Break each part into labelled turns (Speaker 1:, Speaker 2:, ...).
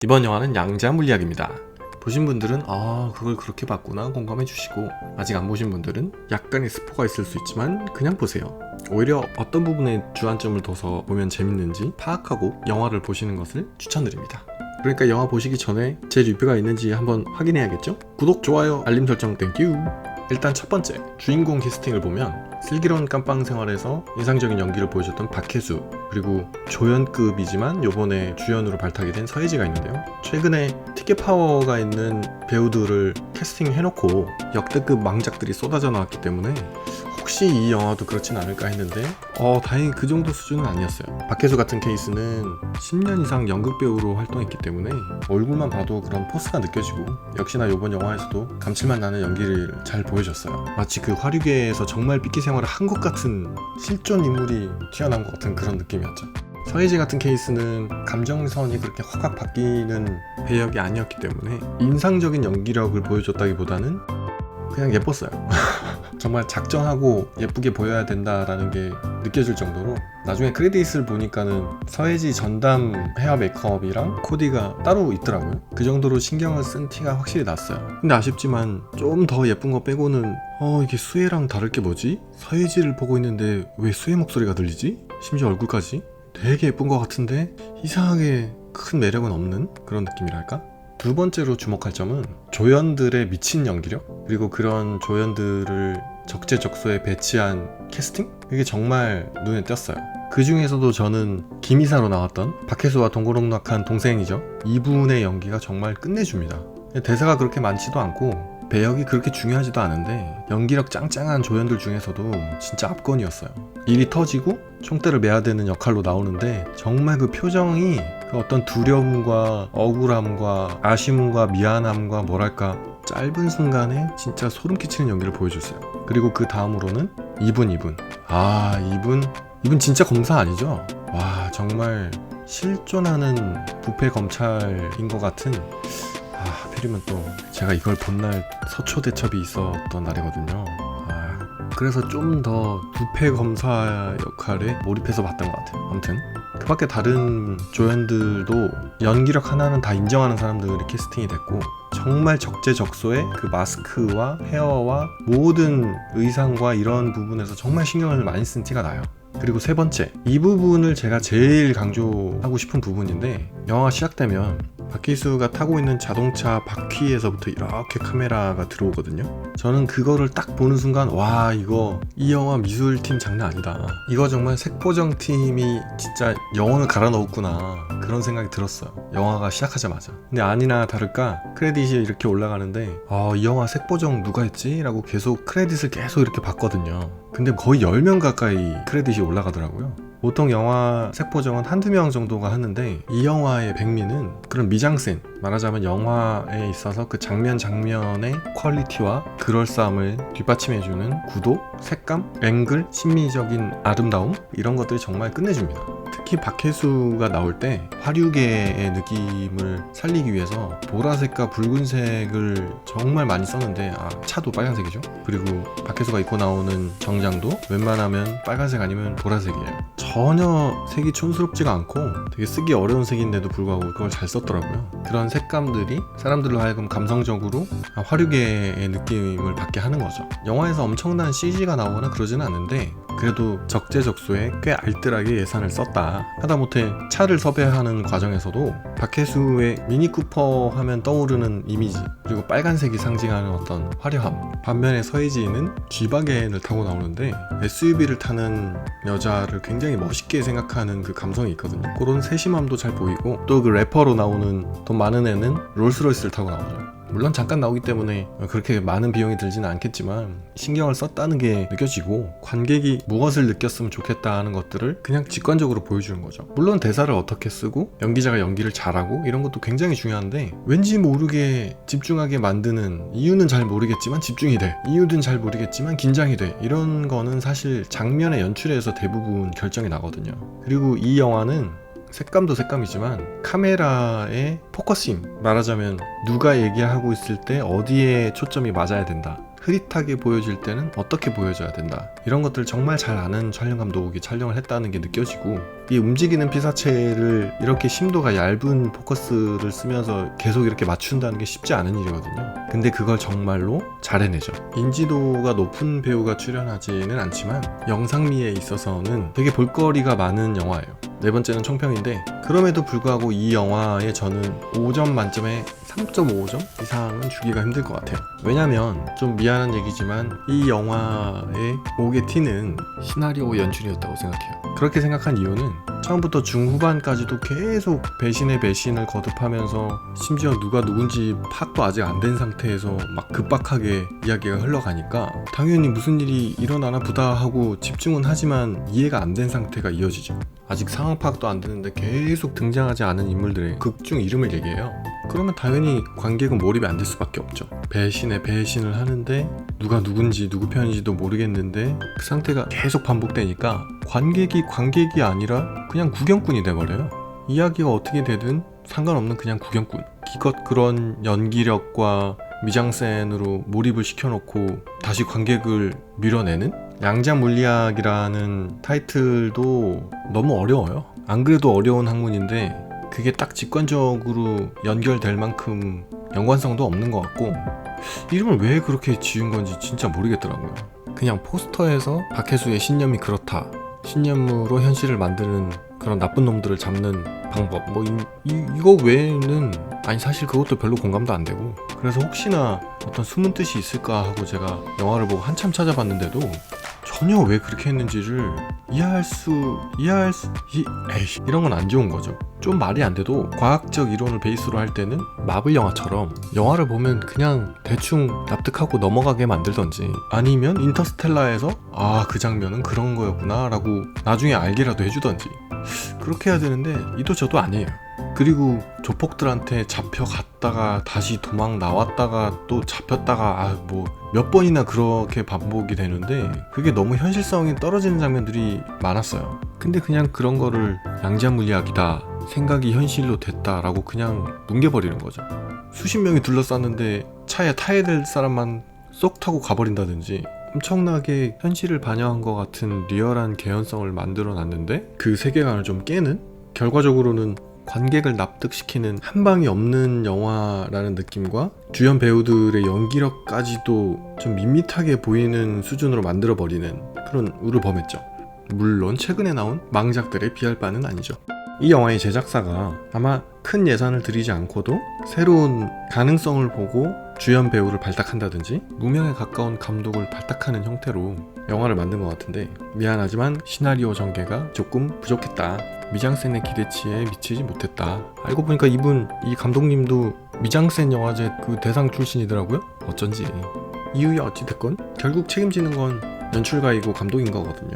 Speaker 1: 이번 영화는 양자 물리학입니다. 보신 분들은 그걸 그렇게 봤구나 공감해 주시고, 아직 안 보신 분들은 약간의 스포가 있을 수 있지만 그냥 보세요. 오히려 어떤 부분에 주안점을 둬서 보면 재밌는지 파악하고 영화를 보시는 것을 추천드립니다. 그러니까 영화 보시기 전에 제 리뷰가 있는지 한번 확인해야겠죠? 구독, 좋아요, 알림 설정 땡큐! 일단 첫 번째, 주인공 캐스팅을 보면 슬기로운 깜빵 생활에서 인상적인 연기를 보여줬던 박혜수, 그리고 조연급이지만 요번에 주연으로 발탁이 된 서예지가 있는데요. 최근에 티켓 파워가 있는 배우들을 캐스팅해놓고 역대급 망작들이 쏟아져 나왔기 때문에 혹시 이 영화도 그렇진 않을까 했는데 다행히 그 정도 수준은 아니었어요. 박혜수 같은 케이스는 10년 이상 연극배우로 활동했기 때문에 얼굴만 봐도 그런 포스가 느껴지고, 역시나 이번 영화에서도 감칠맛 나는 연기를 잘 보여줬어요. 마치 그 화류계에서 정말 삐끼 생활을 한 것 같은 실존 인물이 튀어나온 것 같은 그런 느낌이었죠. 서예지 같은 케이스는 감정선이 그렇게 확확 바뀌는 배역이 아니었기 때문에 인상적인 연기력을 보여줬다기보다는 그냥 예뻤어요. 정말 작정하고 예쁘게 보여야 된다라는 게 느껴질 정도로, 나중에 크레딧을 보니까는 서예지 전담 헤어 메이크업이랑 코디가 따로 있더라고요. 그 정도로 신경을 쓴 티가 확실히 났어요. 근데 아쉽지만 좀 더 예쁜 거 빼고는 이게 수혜랑 다를 게 뭐지? 서예지를 보고 있는데 왜 수혜 목소리가 들리지? 심지어 얼굴까지? 되게 예쁜 것 같은데 이상하게 큰 매력은 없는 그런 느낌이랄까? 두 번째로 주목할 점은 조연들의 미친 연기력, 그리고 그런 조연들을 적재적소에 배치한 캐스팅? 이게 정말 눈에 띄었어요. 그 중에서도 저는 김이사로 나왔던 박혜수와 동고동락한 동생이죠, 이분의 연기가 정말 끝내줍니다. 대사가 그렇게 많지도 않고 배역이 그렇게 중요하지도 않은데 연기력 짱짱한 조연들 중에서도 진짜 압권이었어요. 일이 터지고 총대를 매야 되는 역할로 나오는데 정말 그 표정이 그 어떤 두려움과 억울함과 아쉬움과 미안함과 뭐랄까 짧은 순간에 진짜 소름 끼치는 연기를 보여줬어요. 그리고 그 다음으로는 이분 진짜 검사 아니죠? 와, 정말 실존하는 부패 검찰인 것 같은, 하필이면 또 제가 이걸 본 날 서초대첩이 있었던 날이거든요. 그래서 좀 더 부패 검사 역할에 몰입해서 봤던 것 같아요. 아무튼 그 밖에 다른 조연들도 연기력 하나는 다 인정하는 사람들이 캐스팅이 됐고, 정말 적재적소에 그 마스크와 헤어와 모든 의상과 이런 부분에서 정말 신경을 많이 쓴 티가 나요. 그리고 세 번째, 이 부분을 제가 제일 강조하고 싶은 부분인데, 영화가 시작되면 박희수가 타고 있는 자동차 바퀴에서부터 이렇게 카메라가 들어오거든요. 저는 그거를 딱 보는 순간 이 영화 미술팀 장난 아니다, 이거 정말 색보정팀이 진짜 영혼을 갈아 넣었구나, 그런 생각이 들었어요, 영화가 시작하자마자. 근데 아니나 다를까 크레딧이 이렇게 올라가는데 이 영화 색보정 누가 했지? 라고 계속 크레딧을 계속 이렇게 봤거든요. 근데 거의 10명 가까이 크레딧이 올라가더라고요. 보통 영화 색보정은 한두 명 정도가 하는데, 이 영화의 백미는 그런 미장센, 말하자면 영화에 있어서 그 장면의 퀄리티와 그럴싸함을 뒷받침해주는 구도, 색감, 앵글, 심미적인 아름다움, 이런 것들이 정말 끝내줍니다. 특히 박혜수가 나올 때 화류계의 느낌을 살리기 위해서 보라색과 붉은색을 정말 많이 썼는데, 차도 빨간색이죠. 그리고 박혜수가 입고 나오는 정장도 웬만하면 빨간색 아니면 보라색이에요. 전혀 색이 촌스럽지가 않고 되게 쓰기 어려운 색인데도 불구하고 그걸 잘 썼더라고요. 그런 색감들이 사람들로 하여금 감성적으로 화류계의 느낌을 받게 하는 거죠. 영화에서 엄청난 CG가 나오거나 그러지는 않는데, 그래도 적재적소에 꽤 알뜰하게 예산을 썼다. 하다못해 차를 섭외하는 과정에서도 박혜수의 미니쿠퍼 하면 떠오르는 이미지, 그리고 빨간색이 상징하는 어떤 화려함, 반면에 서예지는 G바겐을 타고 나오는데 SUV를 타는 여자를 굉장히 멋있게 생각하는 그 감성이 있거든요. 그런 세심함도 잘 보이고, 또 그 래퍼로 나오는 돈 많은 애는 롤스로이스를 타고 나오죠. 물론 잠깐 나오기 때문에 그렇게 많은 비용이 들지는 않겠지만 신경을 썼다는 게 느껴지고, 관객이 무엇을 느꼈으면 좋겠다 하는 것들을 그냥 직관적으로 보여주는 거죠. 물론 대사를 어떻게 쓰고 연기자가 연기를 잘하고 이런 것도 굉장히 중요한데, 왠지 모르게 집중하게 만드는, 이유는 잘 모르겠지만 집중이 돼, 이유는 잘 모르겠지만 긴장이 돼, 이런 거는 사실 장면의 연출에서 대부분 결정이 나거든요. 그리고 이 영화는 색감도 색감이지만 카메라의 포커싱, 말하자면 누가 얘기하고 있을 때 어디에 초점이 맞아야 된다, 흐릿하게 보여질 때는 어떻게 보여줘야 된다, 이런 것들을 정말 잘 아는 촬영 감독이 촬영을 했다는 게 느껴지고, 이 움직이는 피사체를 이렇게 심도가 얇은 포커스를 쓰면서 계속 이렇게 맞춘다는 게 쉽지 않은 일이거든요. 근데 그걸 정말로 잘 해내죠. 인지도가 높은 배우가 출연하지는 않지만 영상미에 있어서는 되게 볼거리가 많은 영화예요. 네 번째는 총평인데, 그럼에도 불구하고 이 영화에 저는 5점 만점에 3.5점 이상은 주기가 힘들 것 같아요. 왜냐면 좀 미안한 얘기지만 이 영화의 옥의 티는 시나리오 연출이었다고 생각해요. 그렇게 생각한 이유는 처음부터 중후반까지도 계속 배신의 배신을 거듭하면서 심지어 누가 누군지 파악도 아직 안 된 상태에서 막 급박하게 이야기가 흘러가니까 당연히 무슨 일이 일어나나 보다 하고 집중은 하지만 이해가 안 된 상태가 이어지죠. 아직 상황 파악도 안 되는데 계속 등장하지 않은 인물들의 극중 이름을 얘기해요. 그러면 당연히 관객은 몰입이 안 될 수밖에 없죠. 배신에 배신을 하는데 누가 누군지 누구 편인지도 모르겠는데 그 상태가 계속 반복되니까 관객이 아니라 그냥 구경꾼이 돼버려요. 이야기가 어떻게 되든 상관없는 그냥 구경꾼. 기껏 그런 연기력과 미장센으로 몰입을 시켜놓고 다시 관객을 밀어내는? 양자물리학이라는 타이틀도 너무 어려워요. 안 그래도 어려운 학문인데 그게 딱 직관적으로 연결될 만큼 연관성도 없는 것 같고, 이름을 왜 그렇게 지은 건지 진짜 모르겠더라고요. 그냥 포스터에서 박혜수의 신념이 그렇다, 신념으로 현실을 만드는 그런 나쁜 놈들을 잡는 방법, 뭐 이거 외에는 아니 사실 그것도 별로 공감도 안 되고, 그래서 혹시나 어떤 숨은 뜻이 있을까 하고 제가 영화를 보고 한참 찾아봤는데도 전혀 왜 그렇게 했는지를 이런 건 안 좋은 거죠. 좀 말이 안 돼도 과학적 이론을 베이스로 할 때는 마블 영화처럼 영화를 보면 그냥 대충 납득하고 넘어가게 만들던지, 아니면 인터스텔라에서 그 장면은 그런 거였구나 라고 나중에 알게라도 해주던지, 그렇게 해야 되는데 이도 저도 아니에요. 그리고 조폭들한테 잡혀갔다가 다시 도망 나왔다가 또 잡혔다가 몇 번이나 그렇게 반복이 되는데 그게 너무 현실성이 떨어지는 장면들이 많았어요. 근데 그냥 그런 거를 양자물리학이다, 생각이 현실로 됐다라고 그냥 뭉개버리는 거죠. 수십 명이 둘러쌌는데 차에 타야 될 사람만 쏙 타고 가버린다든지, 엄청나게 현실을 반영한 것 같은 리얼한 개연성을 만들어 놨는데 그 세계관을 좀 깨는, 결과적으로는 관객을 납득시키는 한 방이 없는 영화라는 느낌과 주연 배우들의 연기력까지도 좀 밋밋하게 보이는 수준으로 만들어버리는 그런 우르범했죠. 물론 최근에 나온 망작들에 비할 바는 아니죠. 이 영화의 제작사가 아마 큰 예산을 들이지 않고도 새로운 가능성을 보고 주연 배우를 발탁한다든지 무명에 가까운 감독을 발탁하는 형태로 영화를 만든 것 같은데, 미안하지만 시나리오 전개가 조금 부족했다, 미장센의 기대치에 미치지 못했다. 알고 보니까 이 감독님도 미장센 영화제 그 대상 출신이더라고요. 어쩐지. 이유야 어찌됐건 결국 책임지는 건 연출가이고 감독인 거거든요.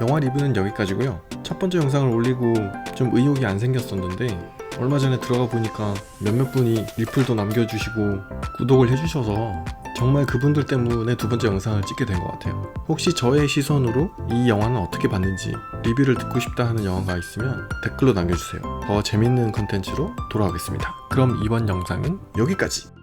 Speaker 1: 영화 리뷰는 여기까지고요. 첫 번째 영상을 올리고 좀 의욕이 안 생겼었는데 얼마 전에 들어가 보니까 몇몇 분이 리플도 남겨주시고 구독을 해주셔서 정말 그분들 때문에 두 번째 영상을 찍게 된 것 같아요. 혹시 저의 시선으로 이 영화는 어떻게 봤는지 리뷰를 듣고 싶다 하는 영화가 있으면 댓글로 남겨주세요. 더 재밌는 컨텐츠로 돌아오겠습니다. 그럼 이번 영상은 여기까지!